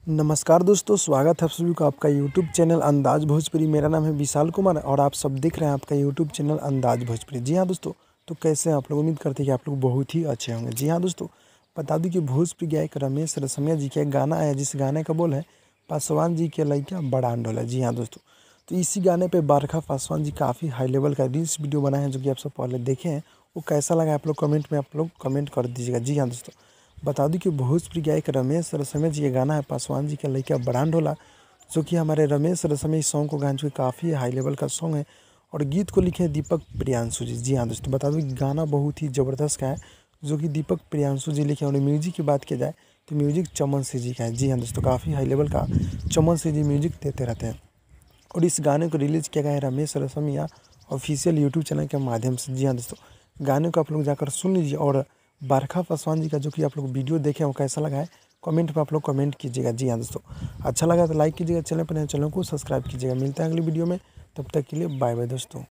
नमस्कार दोस्तों, स्वागत है आप सभी को आपका यूट्यूब चैनल अंदाज भोजपुरी। मेरा नाम है विशाल कुमार और आप सब देख रहे हैं आपका यूट्यूब चैनल अंदाज भोजपुरी। जी हाँ दोस्तों, तो कैसे हैं आप लोग? उम्मीद करते हैं कि आप लोग बहुत ही अच्छे होंगे। जी हाँ दोस्तों, बता दूं कि भोजपुरी गायक रमेश रसमिया जी का एक गाना आया जिस गाने का बोल है पासवान जी के लइका बड़ा अंडोला। जी हाँ दोस्तों, तो इसी गाने पे बरखा पासवान जी काफ़ी हाई लेवल का रील्स वीडियो बनाए हैं जो कि आप सब पहले देखे हैं। वो कैसा लगा आप लोग कमेंट में आप लोग कमेंट कर दीजिएगा। जी हाँ दोस्तों, बता दूं कि भोजपुरी गायक रमेश रसमिया जी का गाना है पासवान जी का लइका ब्रांड होला, जो कि हमारे रमेश रसमिया इस सॉन्ग को गाने जो काफ़ी हाई लेवल का सॉन्ग है और गीत को लिखे हैं दीपक प्रियांशु जी। जी हाँ दोस्तों, बता दूं कि गाना बहुत ही ज़बरदस्त का है जो कि दीपक प्रियांशु जी लिखे। और म्यूजिक की बात की जाए तो म्यूजिक चमन सिंह जी का है। जी हाँ दोस्तों, काफ़ी हाई लेवल का चमन सिंह जी म्यूजिक देते रहते हैं। और इस गाने को रिलीज़ किया गया है रमेश रसमिया ऑफिशियल यूट्यूब चैनल के माध्यम से। जी हाँ दोस्तों, गाने को आप लोग जाकर सुन लीजिए और बरखा पासवान जी का जो कि आप लोग वीडियो देखे वो कैसा लगा है कमेंट में आप लोग कमेंट कीजिएगा। जी हाँ दोस्तों, अच्छा लगा तो लाइक कीजिएगा, चैनल पर नए चैनल को सब्सक्राइब कीजिएगा। मिलते हैं अगली वीडियो में, तब तक के लिए बाय बाय दोस्तों।